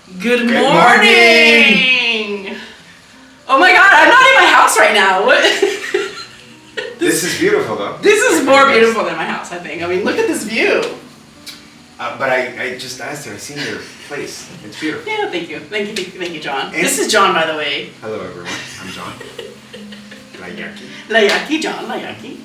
Good morning! Oh my god, I'm not in my house right now. What? This is beautiful though. This is more beautiful than my house, I think. I mean, look at this view. But I just asked her, I seen your place. It's beautiful. Yeah, thank you, John. And this is John, by the way. Hello everyone, I'm John. La Yaki. La Yaki, John, La Yaki.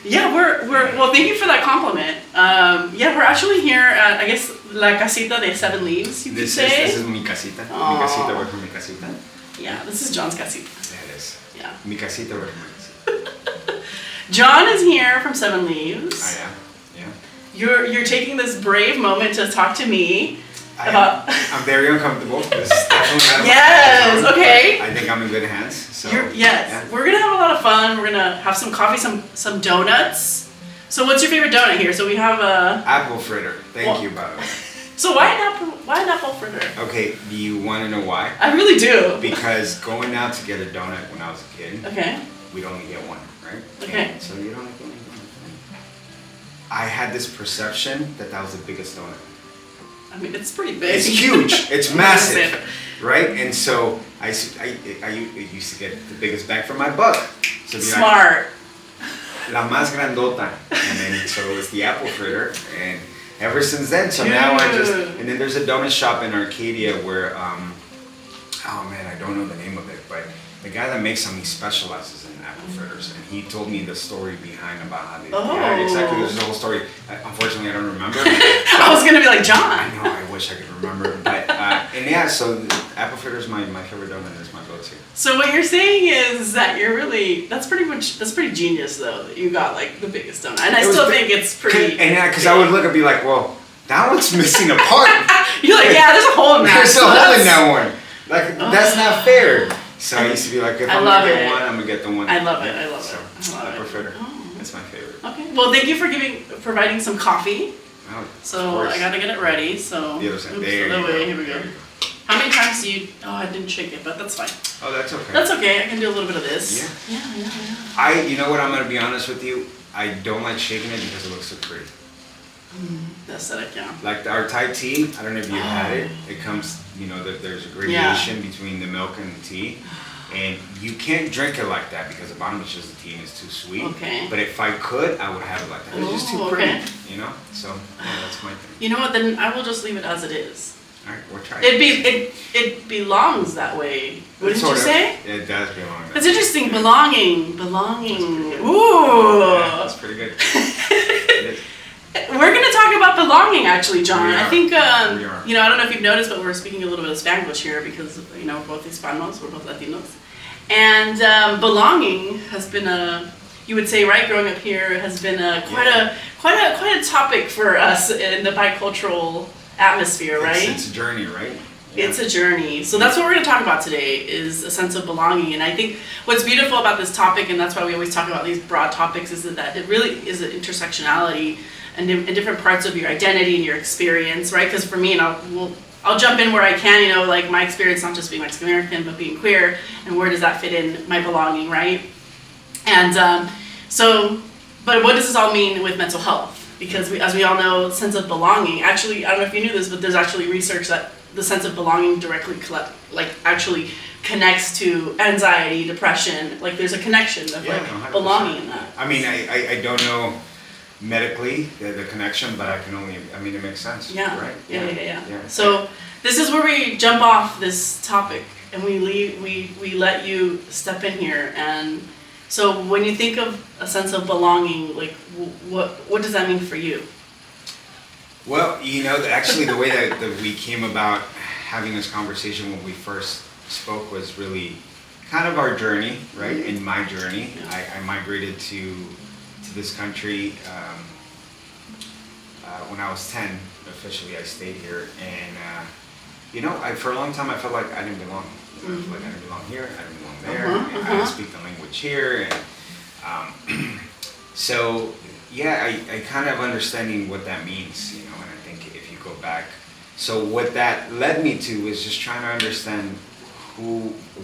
Yeah, well, thank you for that compliment. Yeah, we're actually here at, I guess, La Casita de Seven Leaves, you could say. This is mi casita. Aww. Mi casita, work for mi casita. Yeah, this is John's casita. Yeah, it is. Yeah. Mi casita, work for mi casita. John is here from Seven Leaves. I am, yeah. You're taking this brave moment to talk to me about... I'm very uncomfortable. This is definitely yes, okay. I think I'm in good hands. So, yes, yeah. We're gonna have a lot of fun. We're gonna have some coffee, some donuts. So what's your favorite donut here? So we have a... Apple fritter. Thank you, by the way. So why an apple fritter? Okay, do you want to know why? I really do. Because going out to get a donut when I was a kid, okay, we'd only get one, right? Okay. And so you don't get one. I had this perception that was the biggest donut. I mean, it's pretty big. It's huge. It's massive, right? And so I used to get the biggest bang for my buck. So smart. Like, la más grandota, and then so it was the apple fritter, and ever since then, so now and then there's a donut shop in Arcadia where, oh man, I don't know the name of it, but the guy that makes them, he specializes in apple fritters, and he told me the story behind about how they, yeah, exactly, there's a whole story. Unfortunately, I don't remember. I was gonna be like, John. I know, I wish I could remember, but, and yeah, so apple fritter is my favorite donut, it's my go-to. So what you're saying is that you're really, that's pretty genius though, that you got like the biggest donut, and I still think it's pretty. And yeah, because I would look and be like, well, that one's missing a part. You're like, yeah, there's a hole in that. There's a hole in that one. Like, that's not fair. So I used to be like, if I'm gonna get one, I'm gonna get the one. I love it. I love it. Apple fritter. That's my favorite. Okay. Well, thank you for providing some coffee. Oh, so I gotta get it ready. So the other side. Here we go. How many times do you? Oh, I didn't shake it, but that's fine. Oh, that's okay. That's okay. I can do a little bit of this. Yeah. You know what? I'm gonna be honest with you. I don't like shaking it because it looks so pretty. That's it. Yeah. Like our Thai tea. I don't know if you've had it. It comes. You know that there's a gradation between the milk and the tea. And you can't drink it like that because the bottom is just the tea and it's too sweet. Okay. But if I could, I would have it like that. It's just too pretty, you know? So, yeah, that's my thing. You know what? Then I will just leave it as it is. All right, we'll try it. It belongs that way. Wouldn't you say? It does belong that way. It's interesting. Belonging. Ooh. Yeah, that's pretty good. It is. We're going to talk about belonging, actually, John. I think, we you know, I don't know if you've noticed, but we're speaking a little bit of Spanglish here because, you know, we're both Hispanos, we're both Latinos. And belonging has been you would say, right, growing up here, has been quite a topic for us in the bicultural atmosphere, right? It's a journey, right? Yeah. It's a journey. So that's what we're going to talk about today, is a sense of belonging. And I think what's beautiful about this topic, and that's why we always talk about these broad topics, is that it really is an intersectionality and in different parts of your identity and your experience, right? Because for me, and I'll jump in where I can, you know, like my experience, not just being Mexican American, but being queer, and where does that fit in my belonging, right? And but what does this all mean with mental health? Because as we all know, sense of belonging, actually, I don't know if you knew this, but there's actually research that the sense of belonging directly actually connects to anxiety, depression. Like there's a connection of belonging in that. I mean, I don't know medically the connection, but it makes sense. Yeah. Right? Yeah. So this is where we jump off this topic and we let you step in here. And so when you think of a sense of belonging, like what does that mean for you? Well, you know, actually the way that we came about having this conversation when we first spoke was really kind of our journey, right? In my journey, I migrated to this country when I was 10. Officially, I stayed here, and you know, for a long time I felt like I didn't belong. I felt like I didn't belong here, I didn't belong there. And I didn't speak the language here, and so yeah, I kind of understanding what that means, you know. And I think if you go back, so what that led me to was just trying to understand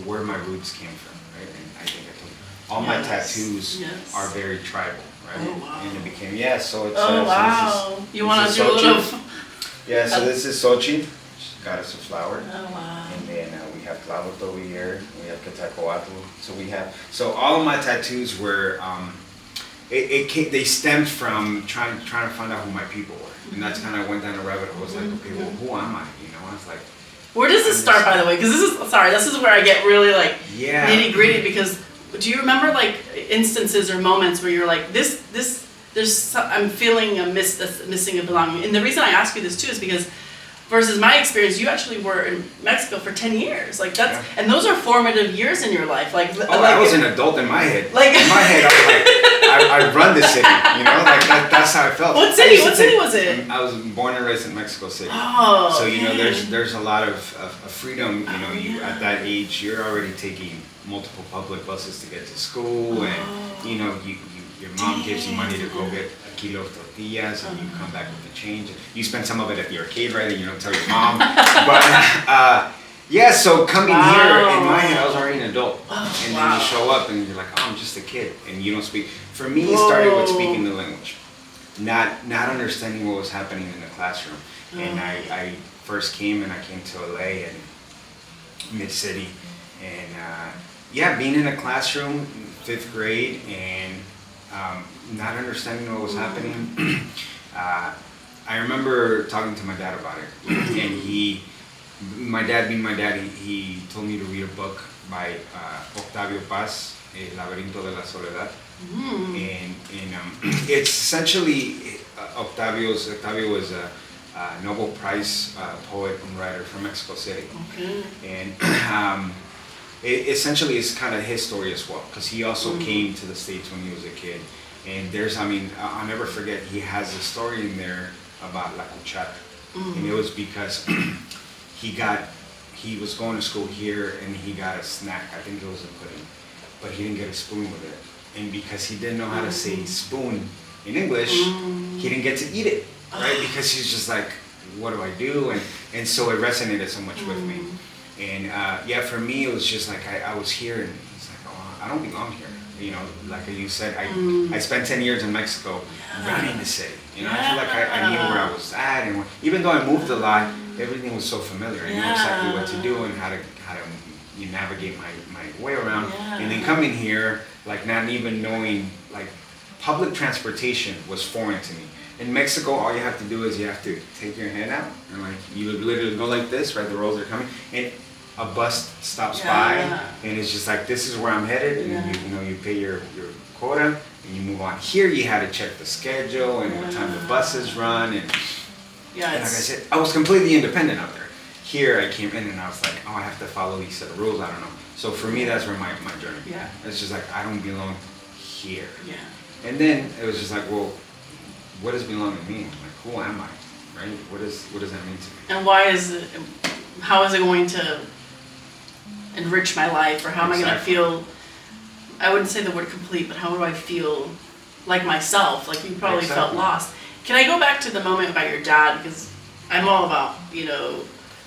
where my roots came from, right? And I think I told you, all my tattoos are very tribal. Right? Oh, wow. And it became, so it's... Oh, wow. You want to do a little... Yeah, so this is Xochitl. goddess of flower. Oh, wow. And then we have Tlalot over here. We have Quetzalcoatl. So all of my tattoos were they stemmed from trying to find out who my people were, and that's kind of went down a rabbit hole. I was like, okay, well, who am I? You know, I was like, where does this start, by the way? Because this is where I get really like nitty gritty. Because do you remember like instances or moments where you're like, I'm feeling missing a belonging? And the reason I ask you this too is because, versus my experience, you actually were in Mexico for 10 years. Like and those are formative years in your life. I was an adult in my head. Like in my head, I was like, I run the city. You know, like that's how I felt. What city? What city was it? I was born and raised in Mexico City. Oh. So you know, there's a lot of freedom. You know, you at that age, you're already taking multiple public buses to get to school, and you know, your mom gives you money to go get a kilo of tortillas, and you come back with the change. You spend some of it at the arcade, right? And you don't tell your mom. But yeah, so coming here, in my head, I was already an adult. And then you show up and you're like, oh, I'm just a kid. And you don't speak. For me, it started with speaking the language. Not understanding what was happening in the classroom. And I first came to LA and mid-city. And being in a classroom, 5th grade, and not understanding what was happening. I remember talking to my dad about it, and my dad, he told me to read a book by Octavio Paz, El Laberinto de la Soledad, and it's essentially Octavio was a Nobel Prize poet and writer from Mexico City, and it essentially is kind of his story as well, because he also came to the States when he was a kid. And I'll never forget, he has a story in there about La Cuchara. And it was because he was going to school here and he got a snack, I think it was a pudding, but he didn't get a spoon with it. And because he didn't know how to say spoon in English, he didn't get to eat it, right? Because he's just like, what do I do? And so it resonated so much with me. And for me, it was just like I was here, and it's like, oh, I don't belong here. You know, like you said, I spent 10 years in Mexico running the city. You know, I feel like I knew where I was at, and even though I moved a lot, everything was so familiar. I knew exactly what to do and how to navigate my way around. And then coming here, like not even knowing, like public transportation was foreign to me. In Mexico, all you have to do is you have to take your hand out and like you literally go like this, right? The roads are coming, and a bus stops by, and it's just like, this is where I'm headed, and you pay your quota and you move on. Here you had to check the schedule and what time the buses run, and like I said, I was completely independent out there. Here I came in and I was like, oh, I have to follow these set of rules. I don't know. So for me, that's where my journey. It's just like, I don't belong here. And then it was just like, well, what does belonging mean? Like, who am I? Right? What does that mean to me? And how is it going to enrich my life, or how am I going to feel? I wouldn't say the word complete, but how do I feel like myself? Like you probably felt lost. Can I go back to the moment about your dad? Because I'm all about,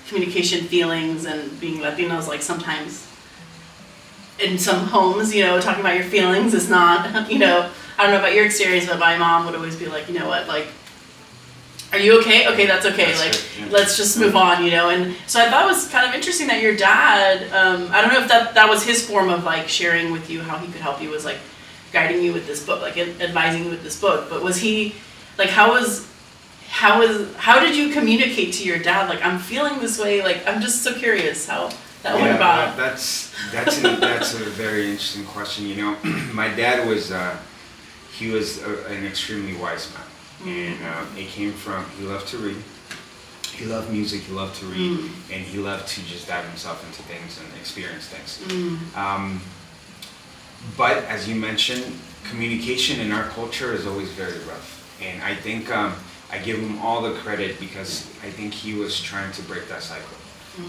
communication, feelings, and being Latinos, like sometimes in some homes, talking about your feelings is not, I don't know about your experience, but my mom would always be like, you know what, like, are you okay? Okay, that's okay. Let's just move on, And so I thought it was kind of interesting that your dad, I don't know if that was his form of like sharing with you how he could help you, was like guiding you with this book, like advising you with this book. But was he, like, how did you communicate to your dad? Like, I'm feeling this way. Like, I'm just so curious how that went about. That's a very interesting question. My dad was, he was an extremely wise man. And it came from, he loved to read, he loved music, he loved to read, and he loved to just dive himself into things and experience things. But as you mentioned, communication in our culture is always very rough. And I think I give him all the credit because I think he was trying to break that cycle.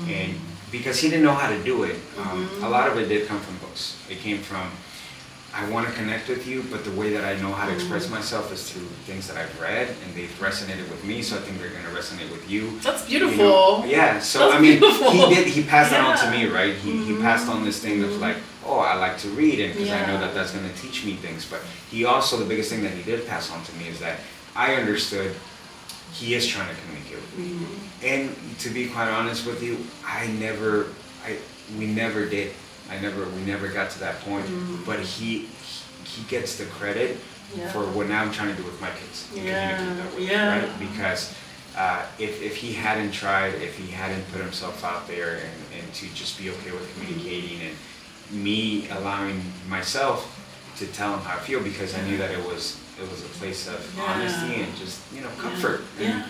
And because he didn't know how to do it, a lot of it did come from books. It came from, I want to connect with you, but the way that I know how to express myself is through things that I've read, and they've resonated with me, so I think they're going to resonate with you. That's beautiful. So That's beautiful. He passed that on to me, right? He passed on this thing of like, oh, I like to read, and because I know that that's going to teach me things. But he also, the biggest thing that he did pass on to me is that I understood he is trying to communicate with me. And to be quite honest with you, we never did. We never got to that point. But he gets the credit for what now I'm trying to do with my kids. And communicate that way, right? Because if he hadn't tried, if he hadn't put himself out there and to just be okay with communicating and me allowing myself to tell him how I feel, because I knew that it was a place of honesty and just comfort. And,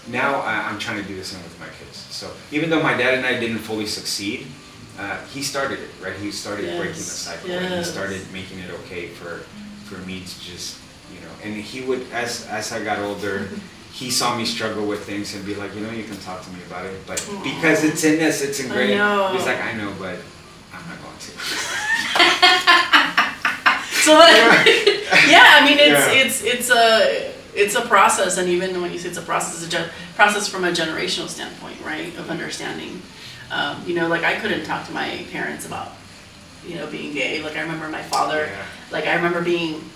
now I'm trying to do the same with my kids. So even though my dad and I didn't fully succeed, he started it, right? He started breaking the cycle. And he started making it okay for me to just, and he would, as I got older, he saw me struggle with things and be like, you can talk to me about it, but because it's in us, it's ingrained. He's like, I know, but I'm not going to. So I mean, it's a process, and even when you say it's a process, it's a process from a generational standpoint, right, of understanding. Like I couldn't talk to my parents about, being gay. Like I remember my father, like I remember being,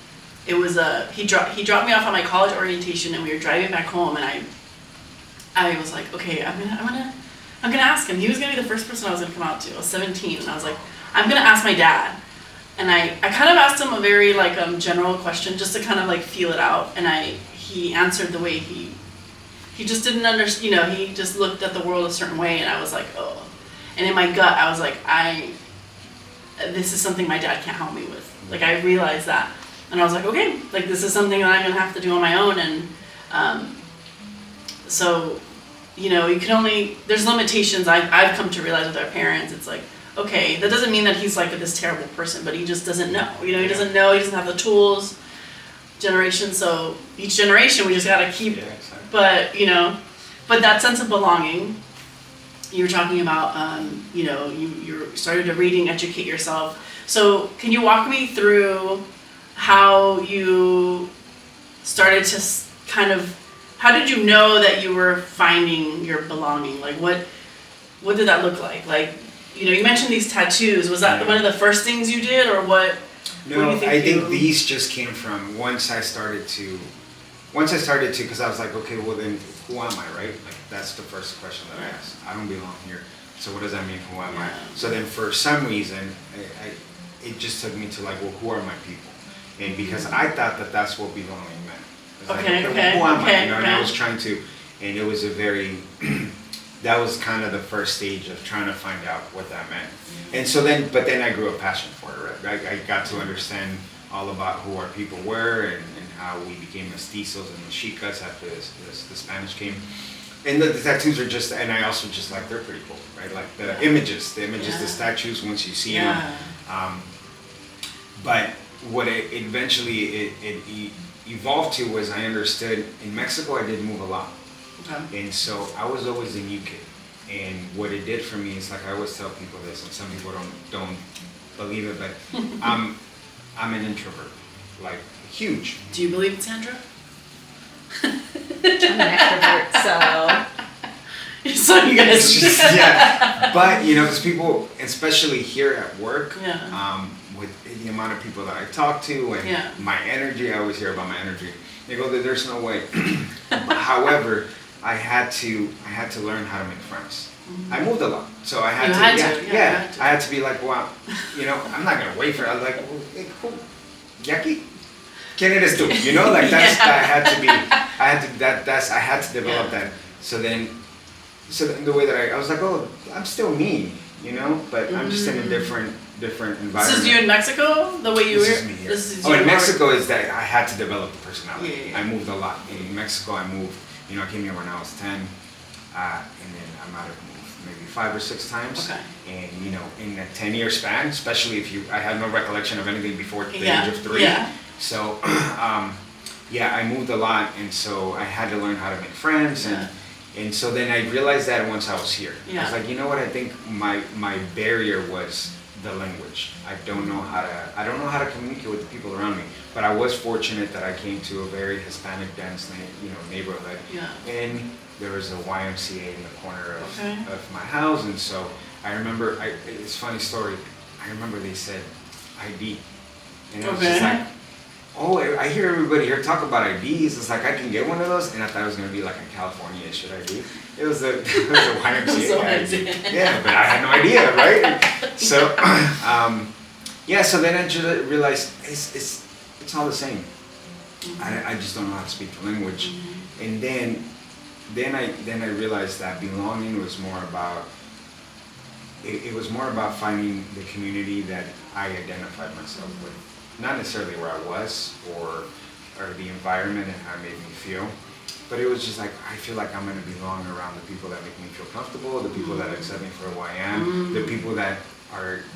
it was he dropped me off at my college orientation, and we were driving back home, and I was like, okay, I'm gonna ask him. He was gonna be the first person I was gonna come out to. I was 17, and I was like, I'm gonna ask my dad. And I kind of asked him a very general question just to kind of feel it out, and he answered the way he just didn't understand. He just looked at the world a certain way, and I was like, oh. And in my gut, I was like, this is something my dad can't help me with. Like I realized that, and I was like, okay, this is something that I'm gonna have to do on my own. And so, you can only, there's limitations. I've come to realize with our parents. It's like, okay, that doesn't mean that he's this terrible person, but he just doesn't know. He doesn't know. He doesn't have the tools. So each generation we just gotta keep. Yeah, exactly. But that sense of belonging, you were talking about. You started to reading, educate yourself. So can you walk me through how you started to how did you know that you were finding your belonging? What did that look like? You mentioned these tattoos. Was that one of the first things you did, or what? No, I think these just came from once I started to, because I was like, okay, well then, who am I, right? That's the first question that I asked. I don't belong here. So what does that mean? Who am I? So then, for some reason, it just took me to well, who are my people? And because I thought that that's what belonging meant. It's okay. Who am I? And I was trying to, and it was a very. That was kind of the first stage of trying to find out what that meant. And so then I grew a passion for it, right? I got to understand all about who our people were and how we became mestizos and mexicas after the Spanish came. And the tattoos are just, and I also just they're pretty cool, right? The images, the statues, once you see them. But what it eventually evolved to was I understood in Mexico I did move a lot. Okay. And so I was always the new kid, and what it did for me is I always tell people this, and some people don't believe it, but I'm an introvert, huge. Do you believe it, Sandra? I'm an extrovert, so. So you guys. But because people, especially here at work, with the amount of people that I talk to and my energy, I always hear about my energy. They go, there's no way. However, I had to learn how to make friends. I moved a lot, so I had to. I had to be wow, I'm not gonna wait for it. I was like, well, hey, cool, Yaki, ¿quién eres tú? That's I had to develop that. So then the way that I was like, oh, I'm still me, but I'm just in a different environment. This is you in Mexico, the way you were. This is me. Yeah. This is in Mexico is that I had to develop the personality. Yeah. I moved a lot. In Mexico, I moved. I came here when I was 10, and then I might have moved maybe 5 or 6 times. Okay. And in a 10-year span, especially I have no recollection of anything before the age of 3. Yeah. So, I moved a lot, and so I had to learn how to make friends, and so then I realized that once I was here. I was like, you know what? I think my barrier was the language. I don't know how to communicate with the people around me. But I was fortunate that I came to a very Hispanic dense neighborhood. Yeah. And there was a YMCA in the corner of my house, and so I remember it's a funny story. I remember they said ID, and I was just like, oh, I hear everybody here talk about IDs. It's like I can get one of those, and I thought it was gonna be like a California issued ID. It was a YMCA ID. Yeah, but I had no idea, right? So, yeah. So then I just realized it's all the same. I just don't know how to speak the language, and then I realized that belonging was more about. It was more about finding the community that I identified myself with. Not necessarily where I was or the environment and how it made me feel, but it was just like, I feel like I'm going to belong around the people that make me feel comfortable, the people that accept me for who I am, the people that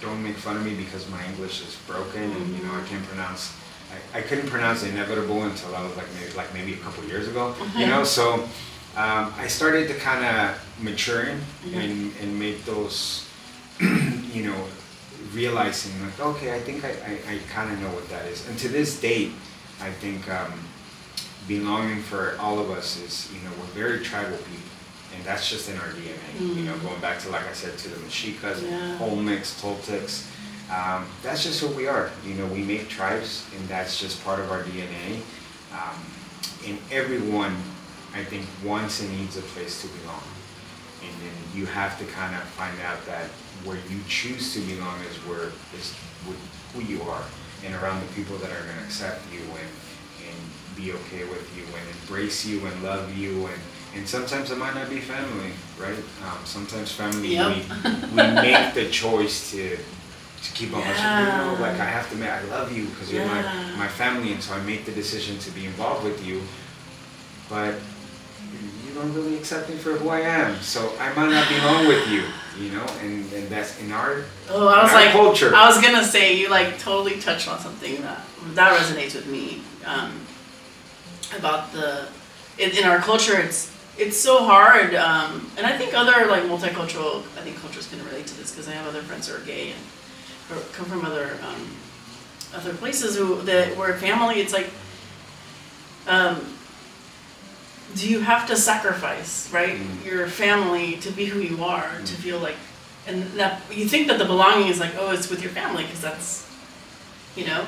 don't make fun of me because my English is broken and, you know, I can't pronounce, I couldn't pronounce inevitable until I was maybe a couple years ago, you know, so I started to kind of mature and make those, you know, realizing like, okay, I think I kind of know what that is. And to this date, I think belonging for all of us is, you know, we're very tribal people. And that's just in our DNA. You know, going back to, like I said, to the Mexicas, Olmecs, Toltecs. That's just who we are. You know, we make tribes, and that's just part of our DNA. And everyone, I think, wants and needs a place to belong. And then you have to kind of find out that where you choose to belong is with who you are, and around the people that are going to accept you and be okay with you and embrace you and love you, and sometimes it might not be family, right? Sometimes family, we make the choice to keep on, you know, like I have to make, I love you because you're my family, and so I make the decision to be involved with you, but you don't really accept me for who I am, so I might not belong with you, you know, and that's in our culture. I was gonna say, you like totally touched on something that resonates with me, about in our culture, it's so hard, and I think other like multicultural, I think cultures can relate to this because I have other friends who are gay and who come from other places where family, it's like, do you have to sacrifice, right, your family to be who you are, to feel like, and that you think that the belonging is like, oh, it's with your family because that's, you know,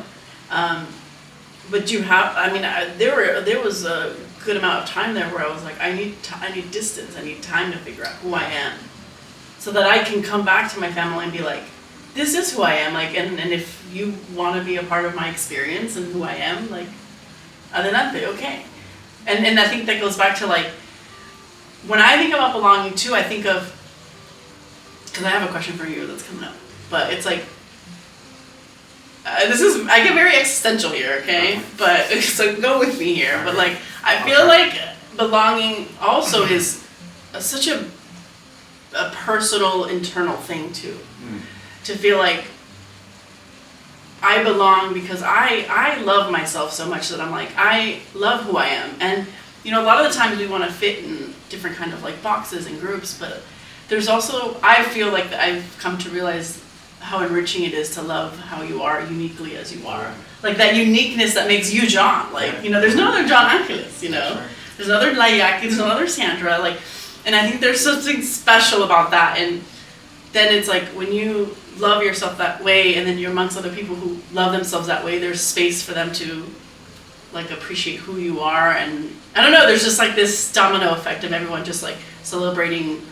but you have, I mean, there was a good amount of time there where I was like, I need distance, I need time to figure out who I am, so that I can come back to my family and be like, this is who I am, like, and if you want to be a part of my experience and who I am, like, then that'd be okay. And I think that goes back to like, when I think about belonging too, I think of, because I have a question for you that's coming up, but it's like, I get very existential here, okay? But, so go with me here, but like, I feel like belonging also is such a personal, internal thing too. To feel like I belong because I love myself so much that I'm like, I love who I am. And, you know, a lot of the times we want to fit in different kind of like boxes and groups, but there's also, I feel like I've come to realize how enriching it is to love how you are uniquely as you are. Like that uniqueness that makes you John. Like, you know, there's no other John Angeles, you know. There's no other Yaki, there's no other Sandra. Like, and I think there's something special about that. And then it's like when you love yourself that way, and then you're amongst other people who love themselves that way, there's space for them to like appreciate who you are. And I don't know, there's just like this domino effect of everyone just like celebrating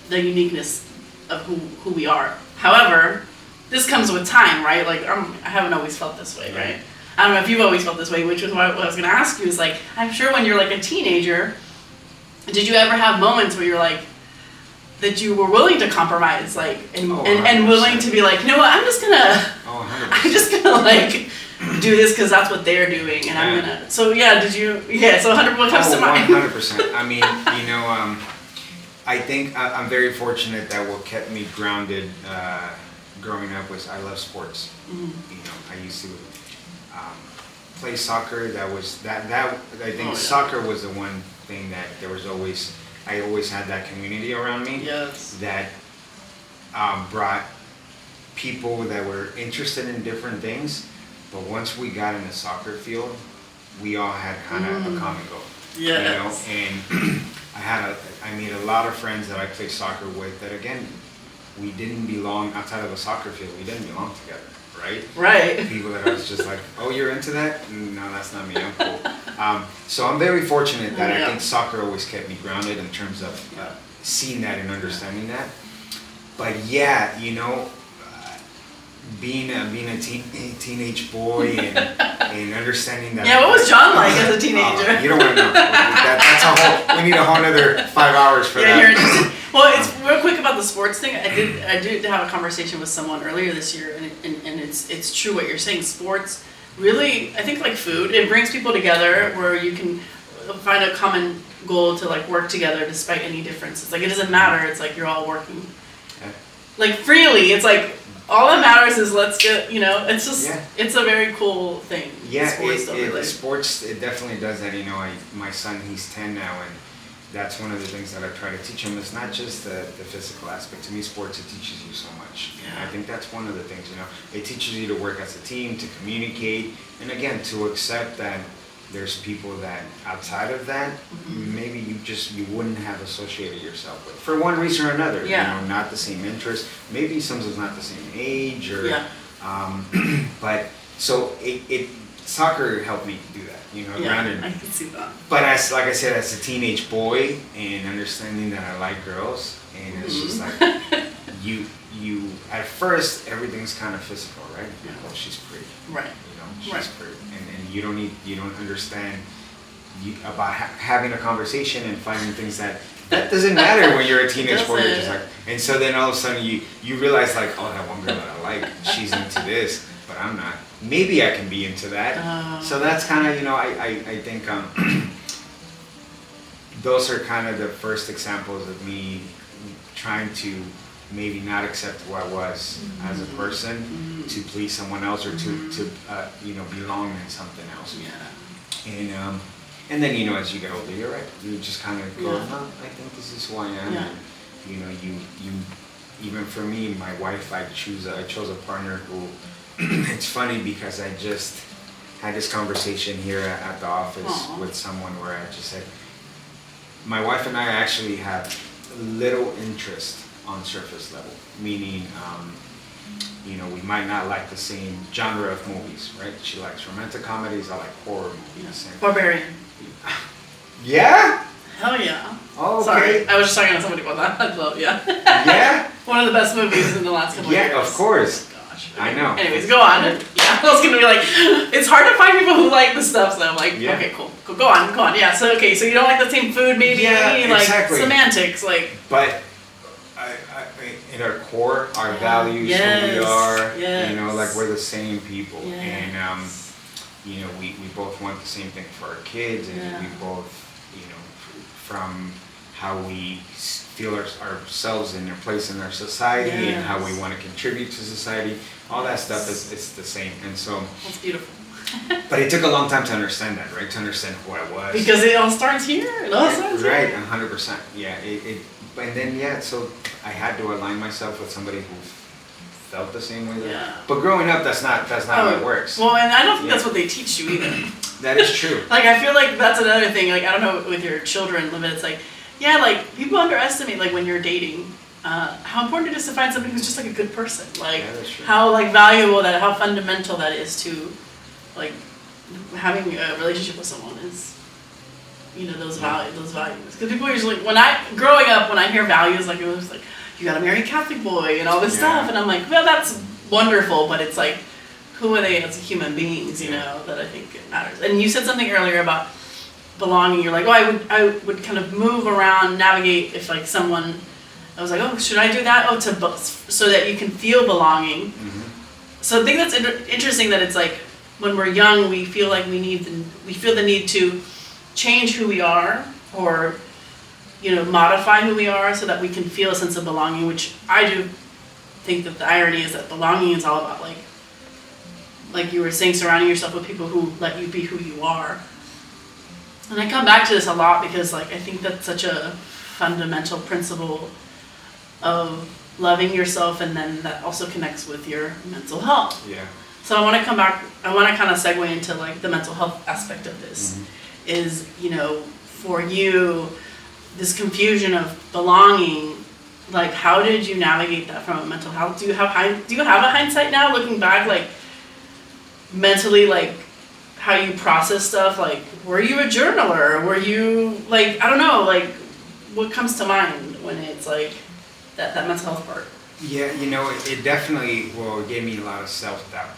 the uniqueness of who we are. However, this comes with time, right? Like I haven't always felt this way, right? I don't know if you've always felt this way, which was what I was going to ask you, is like, I'm sure when you're like a teenager, did you ever have moments where you're like, that you were willing to compromise, like, and willing to be like, you know what, I'm just gonna like do this because that's what they're doing, and I'm gonna. So yeah, so 100. What comes to mind? 100%. I mean, you know, I think I'm very fortunate that what kept me grounded growing up was I love sports. You know, I used to play soccer. That I think soccer was the one thing that there was always. I always had that community around me that brought people that were interested in different things, but once we got in the soccer field, we all had kind of a common goal. You know, and I made a lot of friends that I played soccer with that, again, we didn't belong outside of the soccer field. We didn't belong together, right? Right. People that I was just like, oh, you're into that? No, that's not me. I'm cool. So I'm very fortunate that I think soccer always kept me grounded in terms of seeing that and understanding that. But yeah, you know, being a teenage boy and understanding that. Yeah, what was John like as a teenager? You don't want to know. That's a whole. We need a whole other 5 hours for that. You're interested. Well, it's real quick about the sports thing. I did have a conversation with someone earlier this year, and it's true what you're saying. Sports really, I think like food, it brings people together where you can find a common goal to like work together despite any differences. Like it doesn't matter. It's like you're all working like freely. It's like all that matters is let's get, you know, it's just, it's a very cool thing. Yeah, sports it definitely does that. You know, my son, he's 10 now, and that's one of the things that I try to teach him. It's not just the physical aspect. To me, sports, it teaches you so much. Yeah. And I think that's one of the things, you know, it teaches you to work as a team, to communicate, and again, to accept that there's people that outside of that, maybe you wouldn't have associated yourself with for one reason or another. Yeah. You know, not the same interest. Maybe someone's not the same age, or but so soccer helped me do that. You know, grounded. I can see that. But like I said, as a teenage boy and understanding that I like girls, and it's just like you at first everything's kind of physical, right? Yeah. Oh, she's pretty. Right. You know, she's pretty, and you don't understand about having a conversation and finding things that doesn't matter when you're a teenage boy. You're just like, and so then all of a sudden you realize like, oh, that one girl that I like, she's into this, but I'm not. Maybe I can be into that. So that's kind of, you know, I think those are kind of the first examples of me trying to maybe not accept who I was as a person to please someone else or to you know, belong in something else. Yeah. And then, you know, as you get older, you're right. You just kind of go, no, I think this is who I am. Yeah. And, you know, you even for me, my wife, I chose a partner who. It's funny because I just had this conversation here at the office with someone where I just said, my wife and I actually have little interest on surface level, meaning, you know, we might not like the same genre of movies, right? She likes romantic comedies, I like horror movies. Barbarian. Yeah? Hell yeah. Oh, okay. Sorry, I was just talking to somebody about that. I love, Yeah? One of the best movies in the last couple of years. Yeah, of course. Okay. I know. Anyways, go on. Yeah, I was gonna be like, it's hard to find people who like the stuff, so I'm like, okay, cool. Go on. Yeah, so okay, so you don't like the same food, maybe? Like semantics, like. But in our core, our values, who we are, you know, like we're the same people, and you know, we both want the same thing for our kids, and we both, you know, from how we feel ourselves in their place in our society and how we want to contribute to society, all that stuff is the same. And so that's beautiful. But it took a long time to understand that, right? To understand who I was. Because it all starts here. It all starts here. Right, 100%. Yeah, and then so I had to align myself with somebody who felt the same way. But growing up, that's not how it works. Well, and I don't think that's what they teach you either. That is true. Like I feel like that's another thing. Like I don't know with your children, Limit. It's like. Yeah, like people underestimate like when you're dating, how important it is to find somebody who's just like a good person. Like how like valuable that, how fundamental that is to, like having a relationship with someone is, you know, those values. Because people usually growing up when I hear values like it was like you gotta marry a Catholic boy and all this stuff, and I'm like, well, that's wonderful, but it's like, who are they as human beings? You know, that I think it matters. And you said something earlier about belonging. You're like, oh, I would kind of move around, navigate if like someone, I was like, oh, should I do that? Oh, so that you can feel belonging. So I think that's interesting that it's like when we're young, we feel like we feel the need to change who we are or, you know, modify who we are so that we can feel a sense of belonging, which I do think that the irony is that belonging is all about like you were saying, surrounding yourself with people who let you be who you are. And I come back to this a lot because like I think that's such a fundamental principle of loving yourself, and then that also connects with your mental health. Yeah. So I want to come back, I want to kind of segue into like the mental health aspect of this. Is, you know, for you, this confusion of belonging, Like, how did you navigate that from a mental health? Do you have a hindsight now, looking back, like mentally, like how you process stuff? Like, were you a journaler? Were you like, I don't know, like what comes to mind when it's like that mental health part? Yeah, you know, it definitely, well, it gave me a lot of self-doubt,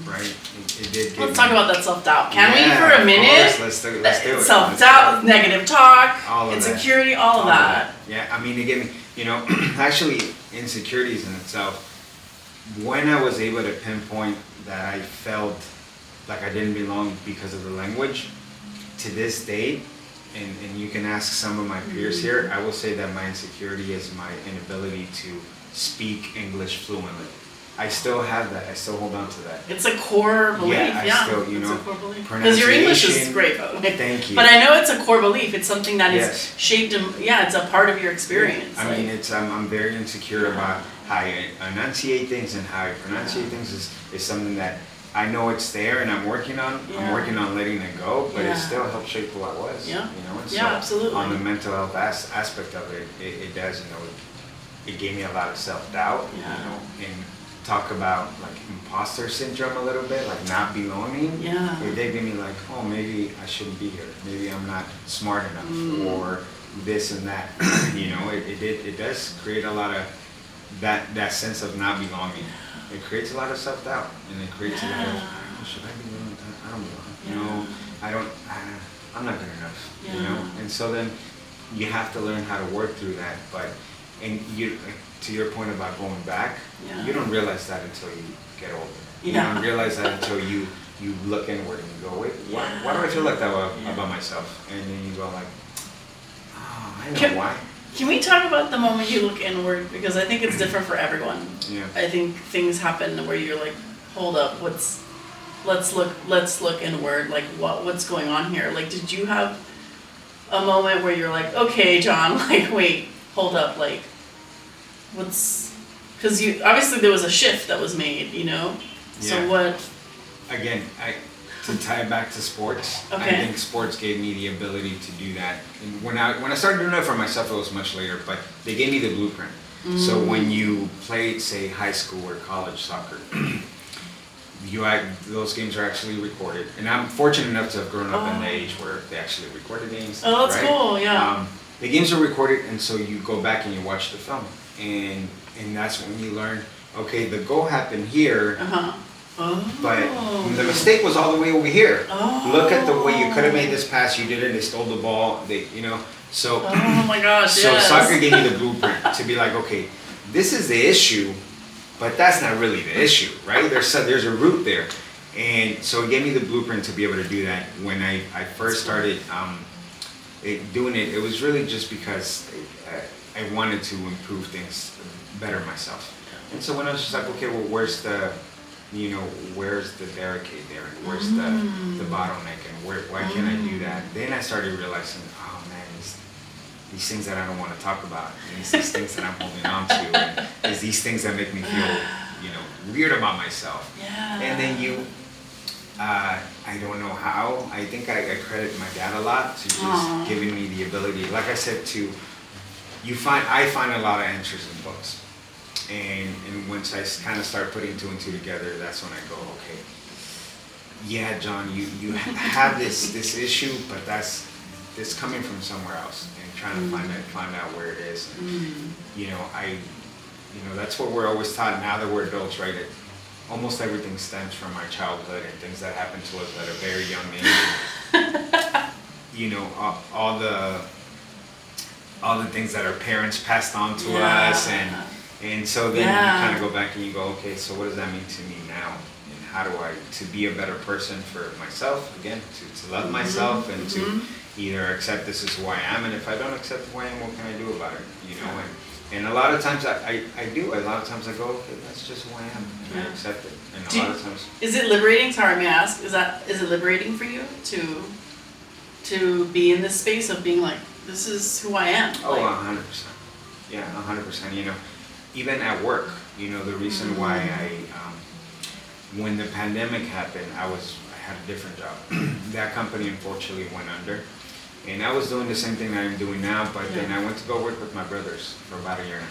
right? It did give Let's talk about that self-doubt. Can we Yeah, for a of minute? course. Let's do it. Self-doubt, negative talk, All of insecurity, all of that. Yeah, I mean, it gave me, you know, actually, insecurities in itself, when I was able to pinpoint that I felt like I didn't belong because of the language, to this day, and you can ask some of my peers here, I will say that my insecurity is my inability to speak English fluently. I still have that. I still hold on to that. It's a core belief, Yeah, I still, you it's know, a core belief. Because your English is great, though. Thank you. But I know it's a core belief. It's something that Yes. is shaped, it's a part of your experience. I mean, it's I'm very insecure about how I enunciate things and how I pronunciate things is something that I know it's there and I'm working on. I'm working on letting it go, but it still helps shape who I was. Yeah. You know, and Yeah, absolutely. on the mental health aspect of it, it does. You know, it gave me a lot of self-doubt. Yeah. You know, and talk about like imposter syndrome a little bit, like not belonging. Yeah. It did give me like, oh, maybe I shouldn't be here. Maybe I'm not smart enough, or this and that. You know, it does create a lot of that sense of not belonging. It creates a lot of self-doubt, and it creates a lot of, oh, should I belong? I don't belong. You know, I'm not good enough. You know, and so then you have to learn how to work through that. But and you, to your point about going back, you don't realize that until you get older. You don't realize that until you look inward and you go, wait, why do I feel like that about myself? And then you go like, oh, I know why. Can we talk about the moment you look inward? Because I think it's different for everyone. Yeah. I think things happen where you're like, hold up, let's look inward. Like what's going on here? Like, did you have a moment where you're like, okay, John, like, wait, hold up, like, because you, obviously there was a shift that was made, you know? So what? Again, to tie it back to sports, I think sports gave me the ability to do that. And when I started doing it for myself, it was much later, but they gave me the blueprint. So when you played, say, high school or college soccer, those games are actually recorded. And I'm fortunate enough to have grown up in the age where they actually recorded games. Oh, that's cool, yeah. The games are recorded, and so you go back and you watch the film. And that's when you learn, okay, the goal happened here, but the mistake was all the way over here. Look at the way you could have made this pass, you didn't, they stole the ball, so oh my gosh, so soccer gave me the blueprint to be like, okay, this is the issue, but that's not really the issue, right? There's a root there. And so it gave me the blueprint to be able to do that. When I first started doing it, it was really just because I wanted to improve things better myself. And so when I was just like, okay, well, where's the barricade there? And where's the bottleneck? And why can't I do that? Then I started realizing, oh man, these things that I don't want to talk about, and these things that I'm holding on to, and there's these things that make me feel, weird about myself. Yeah. And then I don't know how. I think I credit my dad a lot to just giving me the ability, like I said, I find a lot of answers in books. And once I kind of start putting two and two together, that's when I go, okay, yeah, John, you have this issue, but it's coming from somewhere else, and trying to find out where it is. And, that's what we're always taught now that we're adults, right? Almost everything stems from our childhood and things that happened to us at a very young age. All the things that our parents passed on to us, and so then you kind of go back and you go, okay, so what does that mean to me now? And how do I, to be a better person for myself, again, to love myself, and to either accept this is who I am, and if I don't accept who I am, what can I do about it? And a lot of times I do. A lot of times I go, okay, that's just who I am, and I accept it. And a lot of times. Is it liberating? Sorry, may I ask? Is it liberating for you to be in this space of being like, this is who I am? Oh, 100%. Yeah, 100%. Even at work, the reason why when the pandemic happened, I had a different job. That company unfortunately went under, And I was doing the same thing that I'm doing now, but then I went to go work with my brothers for about 1.5 years.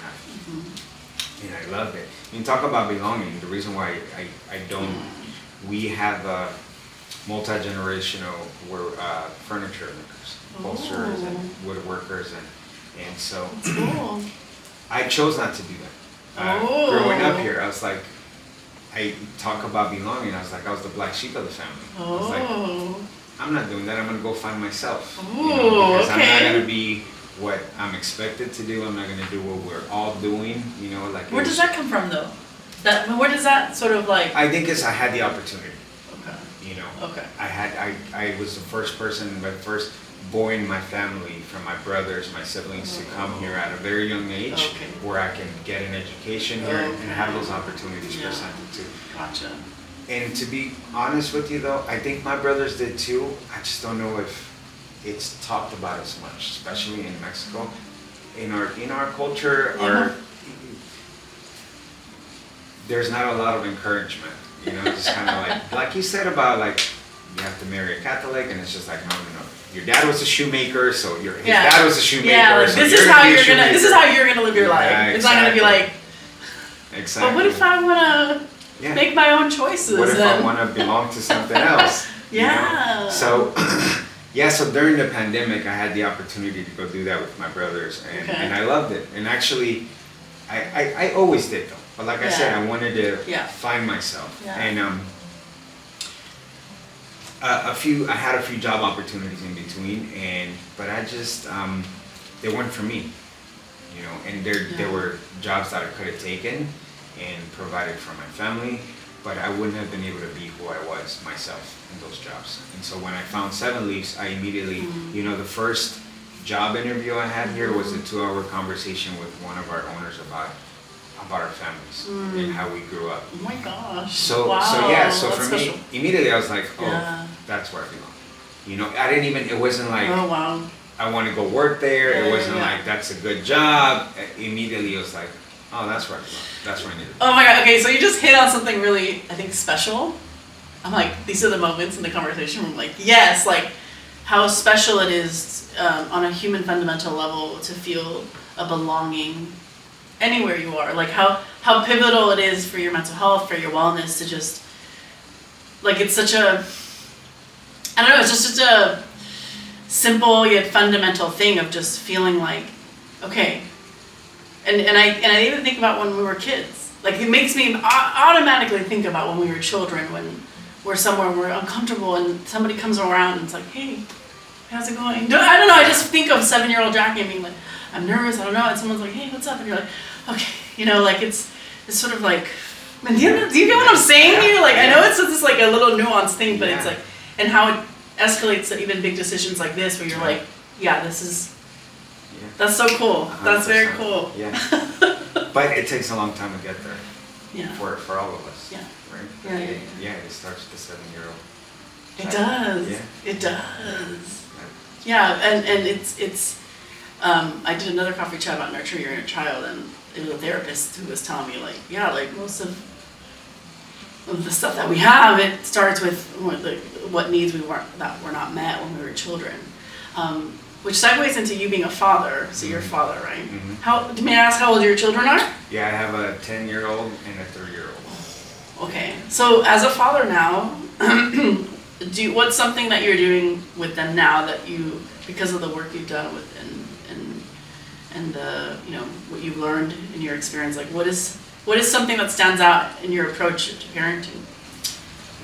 And I loved it. You talk about belonging. The reason why I don't, we have multi-generational furniture makers, upholsterers and woodworkers, and so Cool. I chose not to do that. Growing up here, I was like, I talk about belonging. I was like, I was the black sheep of the family. I was like, I'm not doing that. I'm gonna go find myself. Because I'm not gonna be what I'm expected to do. I'm not gonna do what we're all doing. Like. Where does that come from, though? Where does that sort of like? I think I had the opportunity. Okay. Okay. I was the first person, the first boy in my family, from my brothers, my siblings, to come here at a very young age, where I can get an education here and have those opportunities presented to. Gotcha. And to be honest with you, though, I think my brothers did too. I just don't know if it's talked about as much, especially in Mexico. In our culture, there's not a lot of encouragement. It's kind of like you said about you have to marry a Catholic, and it's just like no. Your dad was a shoemaker, so his dad was a shoemaker. Yeah, so this is how you're gonna live your life. It's not gonna be like. Exactly. But what if I wanna make my own choices? What if I wanna belong to something else? So. So during the pandemic, I had the opportunity to go do that with my brothers, and I loved it. And actually, I always did though. But like I said, I wanted to find myself. And I had a few job opportunities in between, but I just they weren't for me, And there were jobs that I could have taken and provided for my family, but I wouldn't have been able to be who I was myself in those jobs. And so when I found 7 Leaves, I immediately, the first job interview I had here was a 2-hour conversation with one of our owners about our families and how we grew up. Oh my gosh. So for me, immediately I was like, that's where I belong. I didn't even, it wasn't like, I want to go work there. It wasn't like, that's a good job. Immediately it was like, oh, that's where I belong. That's where I need to be. Oh my god, okay, so you just hit on something really, I think, special. I'm like, these are the moments in the conversation where I'm like, yes, like how special it is on a human fundamental level to feel a belonging anywhere you are. Like how pivotal it is for your mental health, for your wellness to just, like it's such a, I don't know, it's just such a simple yet fundamental thing of just feeling like, okay, and I even think about when we were kids. Like it makes me automatically think about when we were children, when we're somewhere we're uncomfortable and somebody comes around and it's like, hey, how's it going? I don't know, I just think of 7-year-old Jackie and being like, I'm nervous, I don't know, and someone's like, hey, what's up? And you're like, okay, like it's sort of like, do you get what I'm saying here? Like I know it's just like a little nuanced thing, but it's like, and how it escalates to even big decisions like this where you're like, this is, that's so cool. 100%. That's very cool. Yeah. But it takes a long time to get there. Yeah. For all of us. Yeah. Right? Yeah, it starts with the 7-year-old. It does. Yeah. It does. Yeah, and it's I did another coffee chat about nurturing your inner child, and it was a therapist who was telling me like most of the stuff that we have, it starts with what needs that were not met when we were children. Which segues into you being a father, so you're a father, right? Mm-hmm. May I ask how old your children are? Yeah, I have a 10-year-old and a 3-year-old. Okay, so as a father now, what's something that you're doing with them now that you, because of the work you've done with and the what you've learned in your experience, like what is something that stands out in your approach to parenting?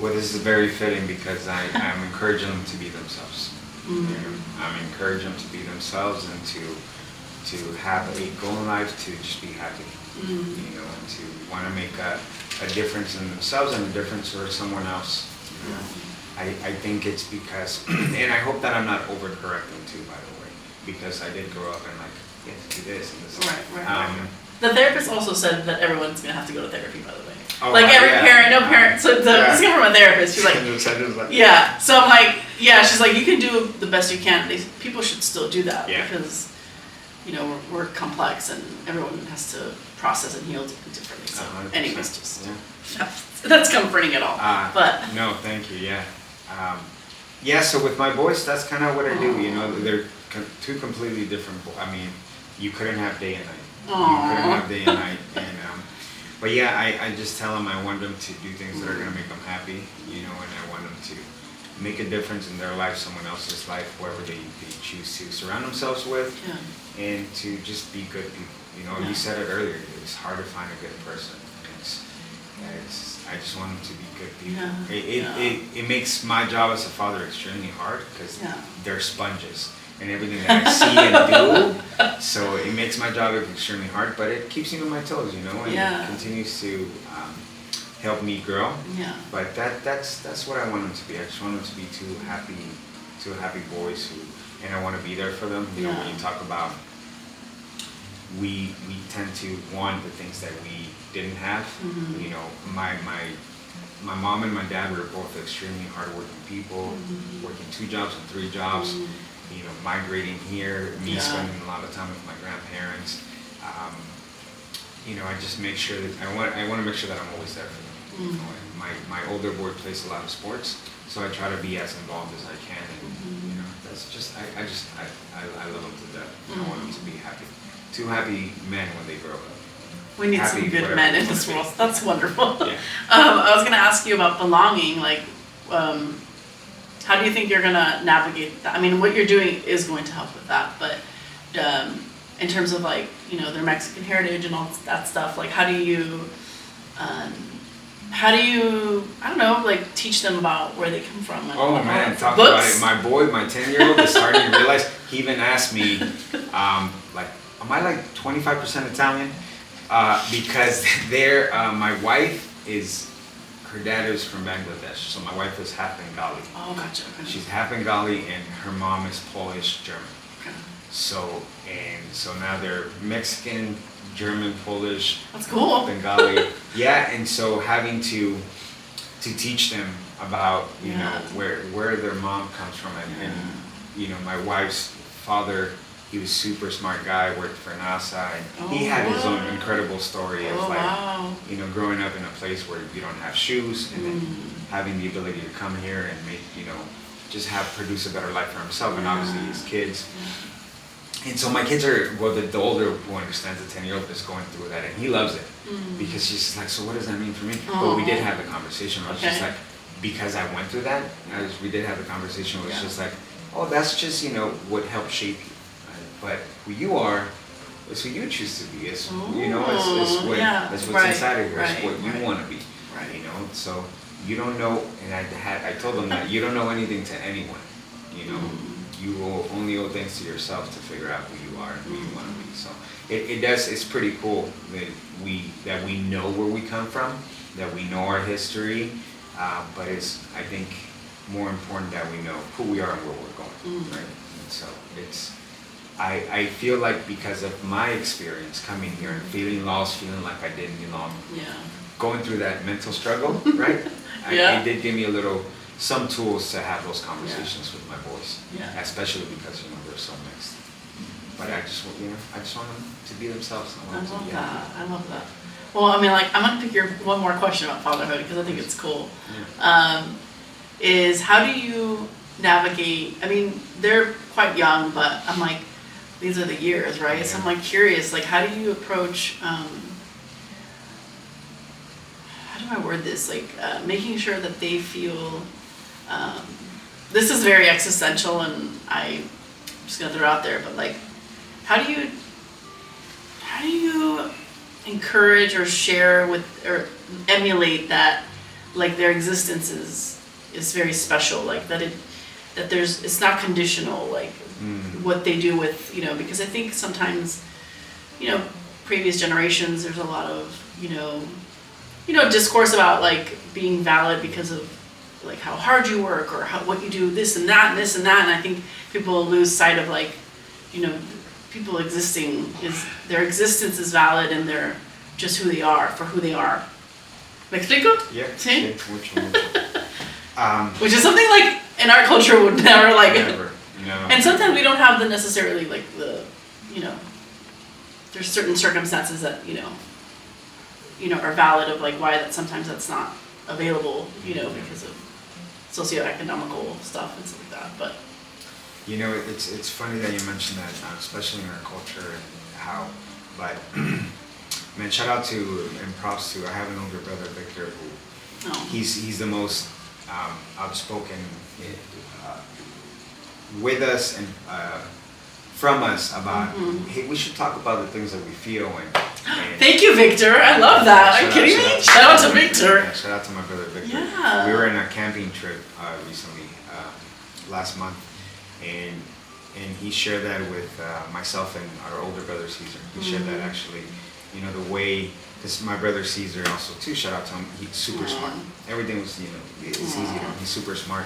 Well, this is very fitting because I'm encouraging them to be themselves. I'm encouraging them to be themselves and to have a goal in life, to just be happy, and to want to make a difference in themselves and a difference for someone else. I think it's because, and I hope that I'm not overcorrecting too, by the way, because I did grow up and do this and this. Right. The therapist also said that everyone's gonna have to go to therapy, by the way. Oh, every parent, no parent. So this came from a therapist. She's like, yeah. So I'm like, she's like, you can do the best you can. People should still do that because, we're complex and everyone has to process and heal differently. So, 100%. Anyways, that's comforting at all. But no, thank you. Yeah. Yeah, so with my boys, that's kind of what I do. You know, they're two completely different. I mean, you couldn't have day and night. You couldn't have day and night. And but yeah, I just tell them I want them to do things that are gonna make them happy. You know, and I want them to make a difference in their life, someone else's life, whoever they choose to surround themselves with, and to just be good people. You know, you said it earlier. It's hard to find a good person. I just want them to be good people. It makes my job as a father extremely hard because they're sponges and everything that I see and do. So it makes my job extremely hard, but it keeps me on my toes, you know, and it continues to help me grow. Yeah. But that's what I want them to be. I just want them to be two happy boys and I want to be there for them. You know, when you talk about we tend to want the things that we didn't have. You know, my mom and my dad were both extremely hardworking people, working 2 jobs and 3 jobs. You know, migrating here, me spending a lot of time with my grandparents. You know, I just make sure that I want to make sure that I'm always there for them. You know, my older boy plays a lot of sports, so I try to be as involved as I can. And you know, that's just I love them to death. I want them to be happy. 2 happy men when they grow up. We need some good men in this world. That's wonderful. I was going to ask you about belonging. Like, how do you think you're going to navigate that? I mean, what you're doing is going to help with that, but in terms of like, you know, their Mexican heritage and all that stuff, like how do you, I don't know, like teach them about where they come from? And oh man, talk about it. My boy, my 10-year-old is starting to realize, he even asked me, like, am I like 25% Italian? Because my wife her dad is from Bangladesh, so my wife is half Bengali. Oh, gotcha. She's half Bengali and her mom is Polish, German. Okay. So now they're Mexican, German, Polish. That's cool. Bengali. Yeah, and so having to teach them about, you know, where their mom comes from and you know, my wife's father, he was a super smart guy, worked for NASA, and he had his own incredible story of you know, growing up in a place where you don't have shoes and then having the ability to come here and make, you know, just produce a better life for himself and obviously his kids. And so my kids are, well, the older one understands, the 10-year-old is going through that and he loves it because she's just like, so what does that mean for me? But we did have the conversation. I was just like, because I went through that, we did have the conversation. It was just like, oh, that's just, you know, what helped shape you. But who you are is who you choose to be. It's, you know, it's what's inside of you. It's what you want to be. You know, so you don't know, and I told them that you don't know anything to anyone. You know, you will only owe things to yourself to figure out who you are and who you want to be. So it's pretty cool that we know where we come from, that we know our history, but it's, I think, more important that we know who we are and where we're going, right? And so I feel like because of my experience coming here and feeling lost, feeling like I didn't belong, going through that mental struggle, right? It did give me some tools to have those conversations with my boys, especially because, you know, they're so mixed. But I just want them to be themselves. I love that. Well, I mean, like, I'm gonna pick one more question about fatherhood because I think it's cool. Is how do you navigate? I mean, they're quite young, but I'm like, these are the years, right? Yeah. So I'm like curious, like, how do you approach? How do I word this? Like, making sure that they feel. This is very existential, and I'm just gonna throw it out there, but like, how do you encourage or share with or emulate that, like, their existence is very special, like that it's not conditional, like what they do with, you know, because I think sometimes, you know, previous generations, there's a lot of, you know, discourse about like being valid because of like how hard you work or what you do, this and that and this and that, and I think people lose sight of like, you know, people their existence is valid and they're just who they are for who they are. ¿Me explico? Yeah. ¿Sí? Mucho. Which is something like in our culture would never like. Never. No. And sometimes we don't have the necessarily like the, you know, there's certain circumstances that, you know, are valid of like why sometimes that's not available, you know, because of socioeconomical stuff and stuff like that. But You know, it's funny that you mentioned that, especially in our culture and how, but man, shout out to and props to, I have an older brother, Victor, who he's the most outspoken with us and from us about, hey, we should talk about the things that we feel and thank you, Victor. I love that. Are you kidding me? Shout out to Victor. Yeah, shout out to my brother Victor. Yeah. We were in a camping trip recently, last month, and he shared that with myself and our older brother Caesar. He shared that actually, you know, the way, because my brother Caesar also too, shout out to him, he's super smart. Everything was, you know, it's easy to him. He's super smart.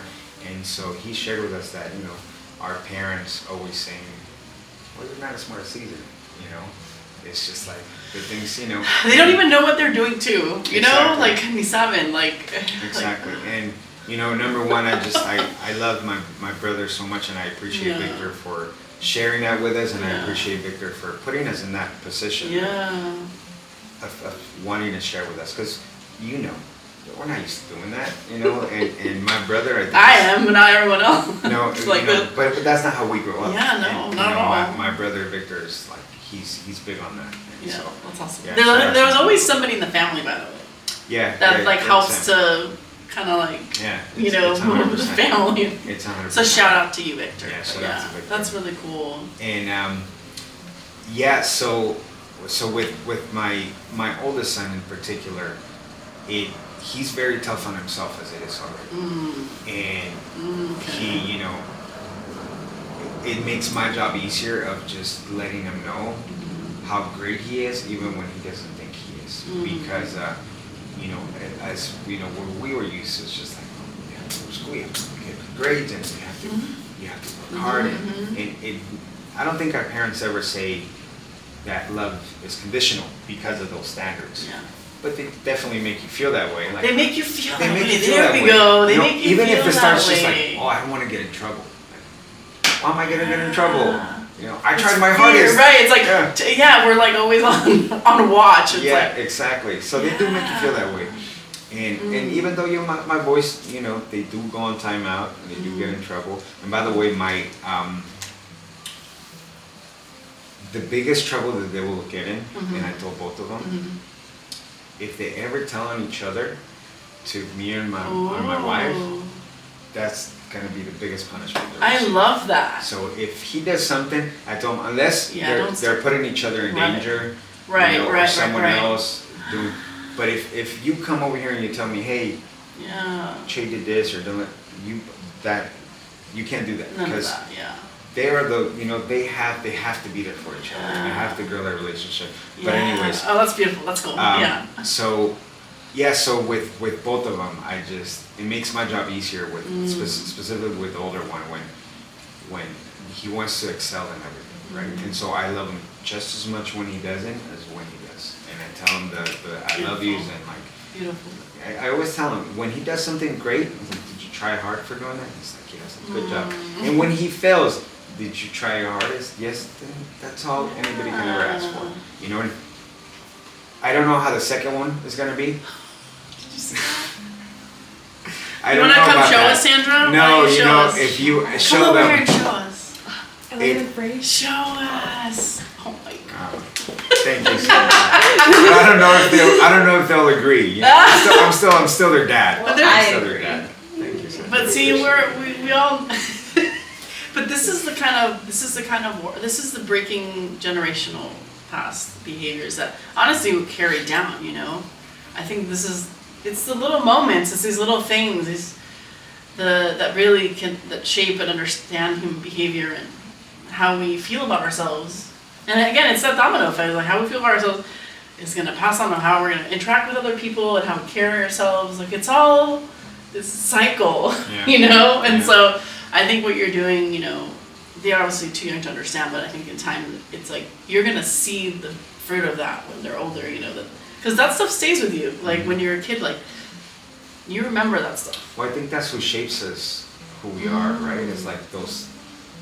And so he shared with us that, you know, our parents always saying, well, you're not as smart as Caesar, you know? It's just like the things, you know. They don't even know what they're doing too, you know? Exactly. Like, ni saben, like. Exactly. And, you know, number one, I love my brother so much, and I appreciate Victor for sharing that with us, and I appreciate Victor for putting us in that position of wanting to share with us, because, you know, we're not used to doing that, you know, and my brother, I think I am, but not everyone else. No, like you know, but that's not how we grow up. Yeah, no, and, not you know, at all. My brother Victor is like, he's big on that. And Yeah, so, that's awesome. yeah, There was always somebody in the family, by the way, yeah, that yeah, like it's helps him. to kind of like, Yeah, you know, it's move the 100%. family. It's 100%. So shout out to you, Victor. Yeah, But shout out to Victor. That's really cool. And yeah, so with my oldest son in particular, he's very tough on himself as it is already, and he, you know, it makes my job easier of just letting him know how great he is, even when he doesn't think he is, because you know, as you know, what we were used to is just like, oh, we have to go to school, we have to get good grades, and you have to work hard, and I don't think our parents ever say that love is conditional because of those standards. Yeah. But they definitely make you feel that way. Like, They make you feel they that make way. you feel There that we way. go. They You know, make you even feel if it that starts just way. like, oh, I don't want to get in trouble. Like, why am I gonna get in trouble? You know, I It's tried my fear, hardest. Right, it's like, Yeah. we're like always on watch. It's Yeah, like, exactly. So they do make you feel that way. And even though my boys, you know, they do go on timeout and they do get in trouble. And by the way, the biggest trouble that they will get in, and I told both of them, if they ever tell on each other to me and my wife, that's gonna be the biggest punishment there I is. love that. So if he does something, I told him, unless don't they're putting each other in danger, Right, you know, or right, someone right. else doing. But if you come over here and you tell me, hey, Che did this or don't, you can't do that, None of because that, they are they have to be there for each other, and they have to grow that relationship. But anyways, oh, that's beautiful. That's cool. so with both of them, it makes my job easier with specifically with the older one when he wants to excel in everything, right? And so I love him just as much when he doesn't as when he does, and I tell him the I love yous, and like Beautiful. I always tell him when he does something great, I'm like, did you try hard for doing that? He's like, yes, good job. And when he fails, did you try your hardest? Yes, then that's all anybody can ever ask for. You know, and I don't know how the second one is gonna be. I You don't want to know come about show that. us, Sandra? No, Why don't you show know, us? if you Come show over them. here and show us. Am I even free? Show us. Oh my God. Thank you. So much. But I don't know if they'll agree. You know, I'm still their dad. But I'm still I their agree. dad. Thank you. So much. But see, we all. But this is the breaking generational past behaviors that honestly would carry down. You know, I think it's the little moments, it's these little things, that really that shape and understand human behavior and how we feel about ourselves. And again, it's that domino effect. Like how we feel about ourselves is going to pass on to how we're going to interact with other people and how we carry ourselves. Like it's all this cycle, you know. And so I think what you're doing, you know, they're obviously too young to understand, but I think in time it's like you're going to see the fruit of that when they're older, you know, because that stuff stays with you. Like when you're a kid, like you remember that stuff. Well, I think that's what shapes us, who we are, right? It's like those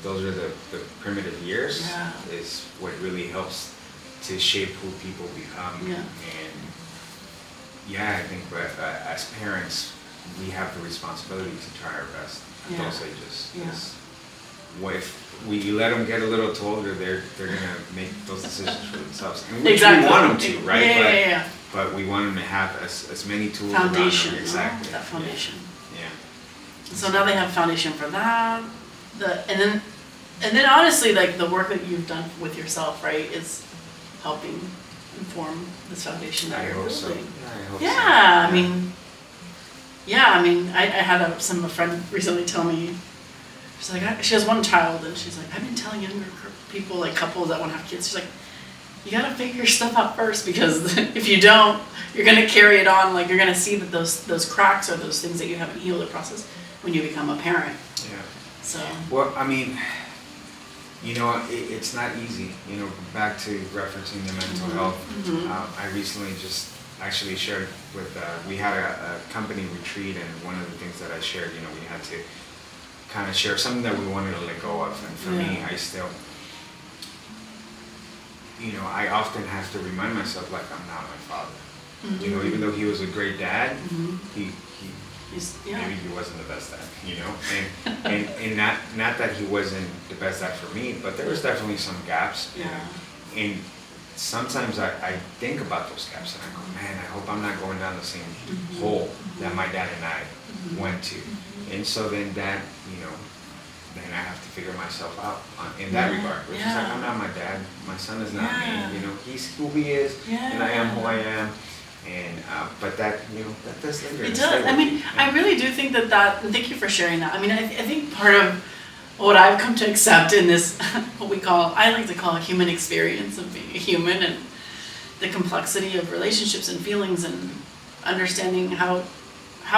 are the primitive years. Yeah. Is what really helps to shape who people become. Yeah. And yeah, I think as parents, we have the responsibility to try our best at Yeah. those ages. Yeah. 'Cause if we let them get a little too older, they're gonna make those decisions for themselves, and which Exactly. we want them to, right? Yeah, but, yeah, yeah. but we want them to have as many tools Foundation, around them. Exactly. that foundation. Yeah. So now they have foundation for that, and then honestly, like the work that you've done with yourself, right, is helping inform this foundation that I you're hope so. building. Yeah, I hope Yeah, so. I mean, I had a friend recently tell me, she's like, she has one child, and she's like, I've been telling younger people, like couples that want to have kids, she's like, you gotta figure your stuff out first, because if you don't, you're gonna carry it on, like you're gonna see that those cracks or those things that you haven't healed or processed when you become a parent. Yeah. So. Well, I mean, it's not easy. Back to referencing the mental health. I recently just actually shared with, we had a company retreat, and one of the things that I shared, we had to kind of share something that we wanted to let go of. And for me, I still, I often have to remind myself, like, I'm not my father. Even though he was a great dad, maybe he wasn't the best dad, and not that he wasn't the best dad for me, but there was definitely some gaps. And sometimes I think about those gaps, and I go, man, I hope I'm not going down the same hole that my dad and I went to. And so then that, then I have to figure myself out in that regard. Which is like, I'm not my dad, my son is not me, he's who he is, and I am who I am. And but that that does linger. It does. I mean, I really do think that. And thank you for sharing that. I mean, I think part of what I've come to accept in this, I like to call a human experience of being a human, and the complexity of relationships and feelings, and understanding how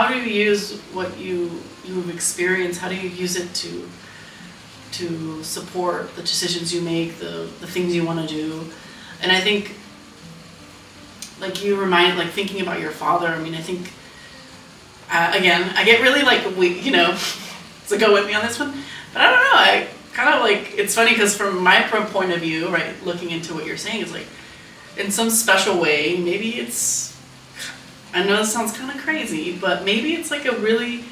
do you use what you've experienced, how do you use it to support the decisions you make, the things you want to do. And I think, like thinking about your father, I mean, I think, again, I get really so go with me on this one, but I don't know, I kind of it's funny because from my point of view, right, looking into what you're saying is like, in some special way, maybe it's, I know this sounds kind of crazy, but maybe it's like a really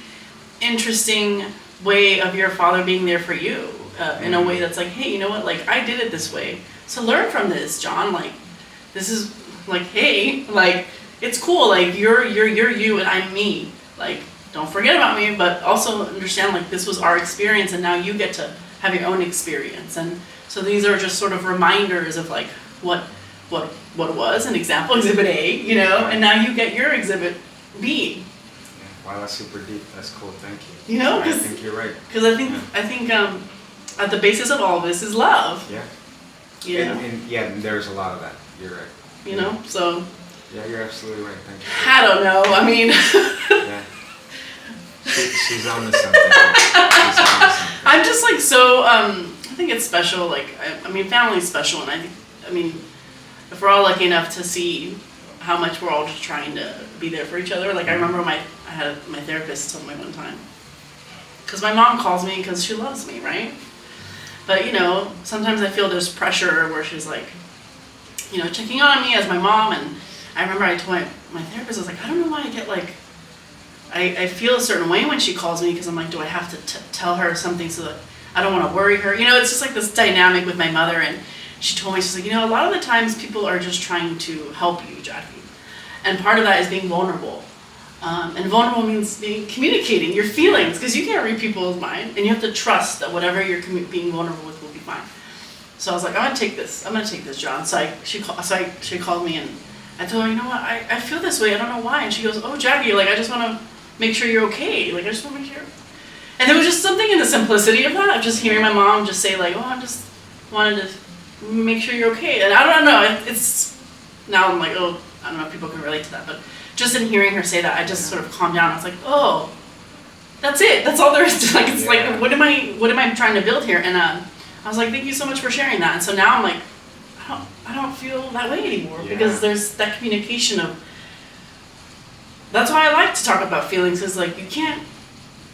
interesting way of your father being there for you, in a way that's like, hey, you know what, like, I did it this way, so learn from this, John, like, this is, like, hey, like, it's cool, like, you're you and I'm me, like, don't forget about me, but also understand, like, this was our experience, and now you get to have your own experience. And so these are just sort of reminders of, like, what was an example, exhibit A, and now you get your exhibit B. Wow, that's super deep. That's cool. Thank you. I think you're right. Because I think at the basis of all this is love. Yeah. And there's a lot of that. You're right. So. Yeah, you're absolutely right. Thank you. I don't know. I mean. Yeah. She's on to something. I'm just like so. I think it's special. Like I mean, family's special, and I mean, if we're all lucky enough to see how much we're all just trying to be there for each other. Like I remember my therapist told me one time, because my mom calls me because she loves me, right? But sometimes I feel there's pressure where she's like, checking on me as my mom. And I remember I told my therapist, I was like, I don't know why I get like, I feel a certain way when she calls me, because I'm like, do I have to tell her something so that I don't want to worry her? It's just like this dynamic with my mother. And she told me, she's like, a lot of the times people are just trying to help you, Jackie. And part of that is being vulnerable. And vulnerable means communicating your feelings, because you can't read people's mind, and you have to trust that whatever you're being vulnerable with will be fine. So I was like, I'm gonna take this, John. So she called me, and I told her, you know what, I feel this way, I don't know why. And she goes, oh, Jackie, like, I just want to make sure you're okay. Like, I just want to make sure. And there was just something in the simplicity of that, of just hearing my mom just say, like, oh, I just wanted to make sure you're okay. And I don't know, it's, now I'm like, oh, I don't know if people can relate to that, but just in hearing her say that, I just sort of calmed down. I was like, oh, that's it. That's all there is to, like, it's like, what am I trying to build here? And I was like, thank you so much for sharing that. And so now I'm like, I don't feel that way anymore, because there's that communication of, that's why I like to talk about feelings, is like,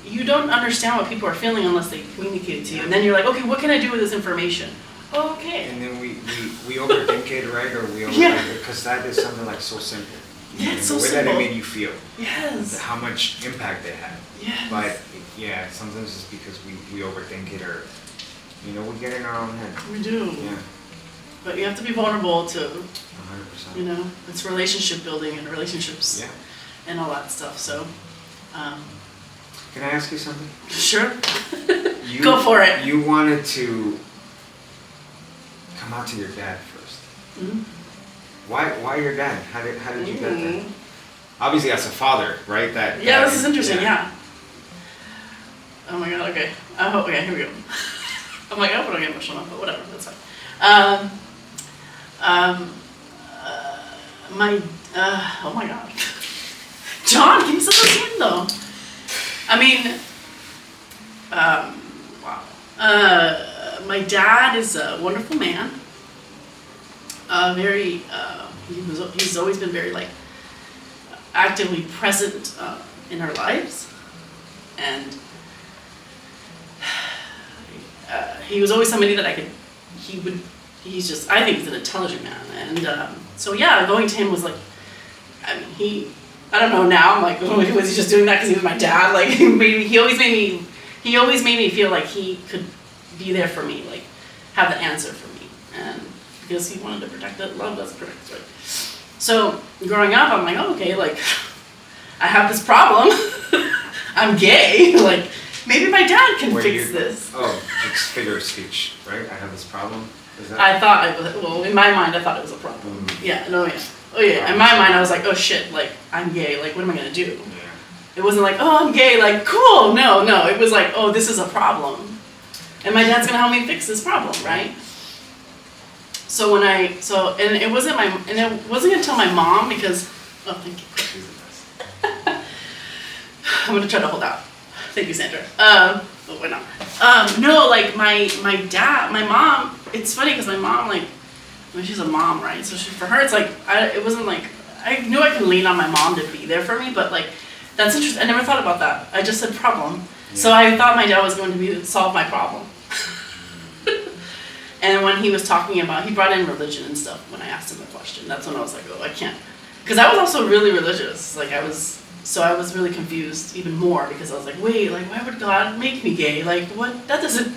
you don't understand what people are feeling unless they communicate it to you. And then you're like, okay, what can I do with this information? Oh, okay. And then we overthink it, right? Or we overthink it, because that is something like so simple. Yeah, it's so the way simple. that it made you feel. Yes. How much impact it had. Yes. But yeah, sometimes it's because we overthink it, or we get in our own head. We do. Yeah. But you have to be vulnerable to, 100%. it's relationship building and relationships Yeah. and all that stuff. So, Can I ask you something? sure. Go for it. You wanted to come out to your dad first. Mm-hmm. Why your dad? How did you get there? Obviously, as a father, right? This is interesting. Yeah. Oh my God. Okay. Okay. Here we go. I'm like, I hope I don't get emotional, but whatever. That's fine. Oh my God. John, ¿qué me estás haciendo? I mean, wow. My dad is a wonderful man. He's always been very actively present in our lives, and he was always somebody that I think he's an intelligent man, and so yeah, going to him was like, I mean, I don't know now, I'm like, was he just doing that because he was my dad? Like, maybe he always made me feel like he could be there for me, like, have the answer for me, and because he wanted to protect that love doesn't protect, right? So, growing up, I'm like, oh, okay, like, I have this problem, I'm gay, like, maybe my dad can fix this. Oh, it's figure of speech, right? I have this problem. Is that? In my mind, I thought it was a problem. Yeah, no, yeah. Oh yeah, in my mind I was like, oh shit, like, I'm gay, like, what am I gonna do? Yeah. It wasn't like, oh, I'm gay, like, cool, no, it was like, oh, this is a problem. And my dad's gonna help me fix this problem, right? So and it wasn't until my mom, because, oh, thank you. I'm gonna try to hold out. Thank you, Sandra. Why not? No, like, my mom, it's funny because my mom, like, she's a mom, right? So for her, it's like, it wasn't like, I knew I could lean on my mom to be there for me, but like, that's interesting. I never thought about that. I just said problem. Yeah. So I thought my dad was going to solve my problem. And when he was talking about, he brought in religion and stuff when I asked him the question. That's when I was like, oh, I can't. Because I was also really religious. Like, I was really confused even more, because I was like, wait, like, why would God make me gay? Like, what? That doesn't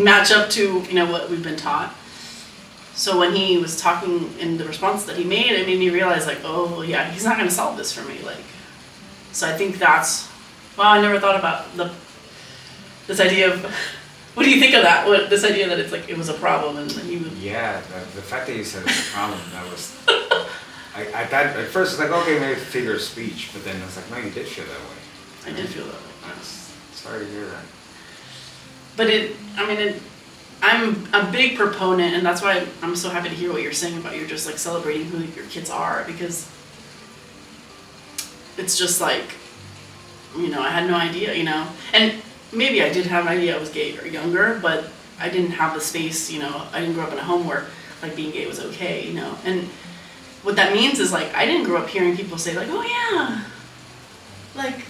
match up to, what we've been taught. So when he was talking in the response that he made, it made me realize, like, oh yeah, he's not going to solve this for me. Like, so I think I never thought about this idea of, what do you think of that? This idea that it's like, it was a problem and he would. Yeah, the fact that you said it's a problem, that was, I thought at first it's like, okay, maybe figure of speech, but then it's like, no, you did feel that way. I did feel that way. Sorry to hear that. But I'm a big proponent, and that's why I'm so happy to hear what you're saying about you're just like celebrating who your kids are, because it's just like, I had no idea, and maybe I did have an idea I was gay or younger, but I didn't have the space, I didn't grow up in a home where like being gay was okay, and what that means is like, I didn't grow up hearing people say like, oh yeah, like,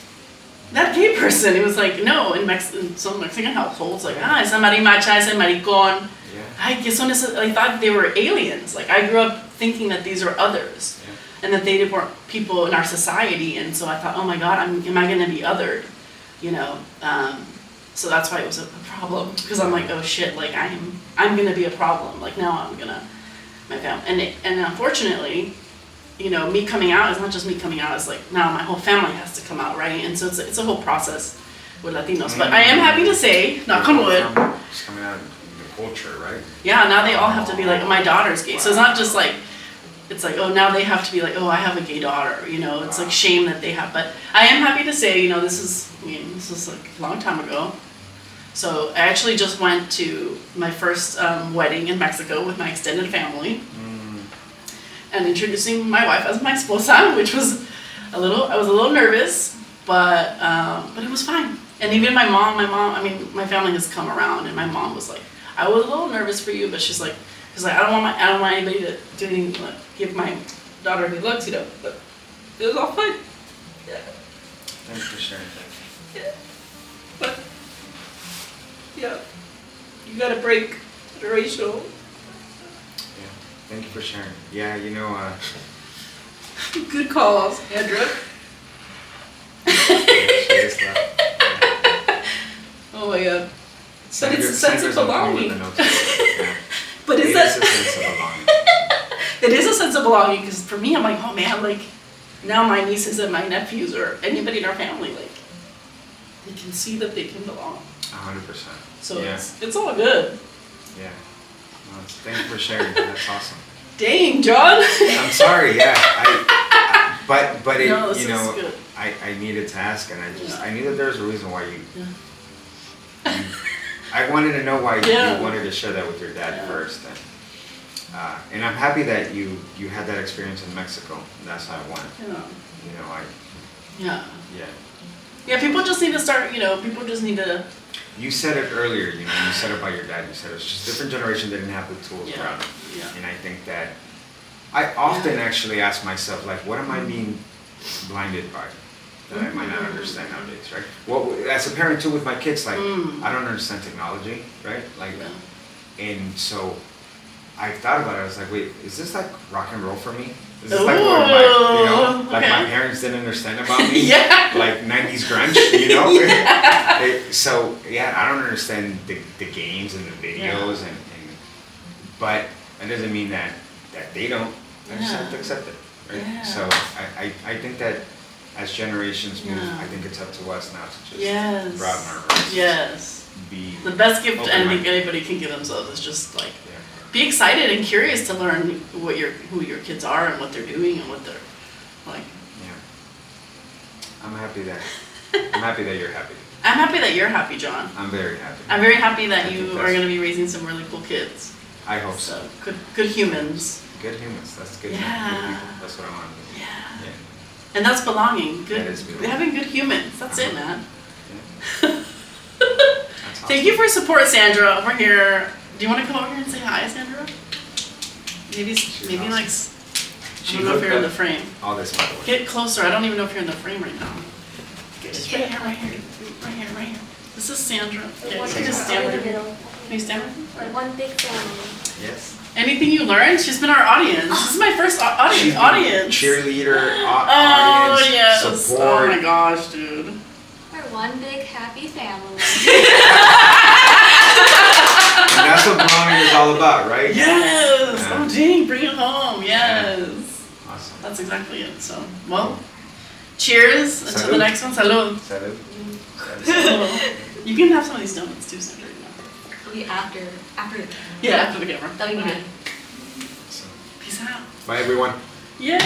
that gay person. It was like, no, in some Mexican households, like, esa marimacha, ese maricón. Yeah. I thought they were aliens. Like, I grew up thinking that these are others, and that they weren't people in our society, and so I thought, oh my God, am I going to be othered? So that's why it was a problem, because I'm like, oh shit, like, I'm going to be a problem. Like, now my family, and unfortunately, me coming out is not just me coming out, it's like, now my whole family has to come out, right? And so it's a whole process with Latinos. But I am happy to say, knock on wood. It's coming out in the culture, right? Yeah, now they all have to be like, oh, my daughter's gay. So it's not just like, it's like, oh, now they have to be like, oh, I have a gay daughter, it's like shame that they have. But I am happy to say, this is like a long time ago. So I actually just went to my first wedding in Mexico with my extended family. And introducing my wife as my esposa, which was I was a little nervous, but it was fine. And even my mom, my family has come around, and my mom was like, I was a little nervous for you, but she's like, I don't want anybody to do anything, like, give my daughter any looks, but it was all fine. Yeah. Thanks for sharing that. Yeah. But, yeah, you gotta break the racial. Thank you for sharing. Yeah, Good call, Sandra. She is left. Oh my god. But it's a sense Sandra's of on point with belonging. the notes. Yeah. But It is is that? a sense of belonging. It is a sense of belonging because for me, I'm like, oh man, like now my nieces and my nephews or anybody in our family, like they can see that they can belong. 100%. So Yeah. it's all good. Yeah. Well, thank you for sharing. That's awesome. Dang, John. I'm sorry. Yeah. But it, No, this you know, is good. I needed to ask, and Yeah. I knew that there was a reason why you. Yeah. I wanted to know why Yeah. you wanted to share that with your dad Yeah. first, and I'm happy that you had that experience in Mexico. That's how I wanted. Yeah. You know, Yeah. yeah. Yeah, people just need to start, people just need to. You said it earlier. You know, you said it about your dad. You said it's just different generation didn't have the tools Yeah. around them. Yeah. And I think that I often Yeah. actually ask myself, like, what am I being blinded by that I might not understand nowadays, right? Well, as a parent too with my kids, like, I don't understand technology, right? Like, Yeah. and so I thought about it. I was like, wait, is this like rock and roll for me? Is this like what like my Okay. parents didn't understand about me? Yeah. Like 90s grunge, you know? So yeah, I don't understand the games and the videos and but that doesn't mean that they don't. I just have to accept it. Right? Yeah. So I think that as generations move, Yeah. I think it's up to us now to just Yes. broaden our horizons. Yes. Be The best gift I open-minded. think anybody can give themselves is just like Yeah. be excited and curious to learn who your kids are and what they're doing and what they're like. Yeah. I'm happy that you're happy. I'm happy that you're happy, John. I'm very happy. I'm very happy I that think you that's- are going to be raising some really cool kids. I hope so. So good humans. Good humans. That's good. Yeah. Good people. That's what I want to do. Yeah. Yeah. And that's belonging. Good. That is belonging. Having good humans. That's it, man. Yeah. That's Thank you for your support, Sandra. Over here. Do you want to come over here and say hi, Sandra? Maybe awesome. like. I She don't know if hooked you're in the up frame. all this, by the way. Get closer. I don't even know if you're in the frame right now. Just right here, right here, right here, right here. This is Sandra. Yeah, you can just stand right here. Can you stand right here? One big family. Yes. Anything you learned? She's been our audience. This is my first She's been audience. Cheerleader, Oh audience, yes. support. Oh my gosh, dude. We're one big happy family. And that's what belonging is all about, right? Yes. Yeah. Oh dang, bring it home. Yes. Awesome. That's exactly it. So, well, cheers until the Salud. next one. Salud. Salud. Salud. You can have some of these donuts too, Sandra. We after the camera. Yeah, after the camera. That'll be Okay. mine. So, Peace out. bye, everyone. Yay.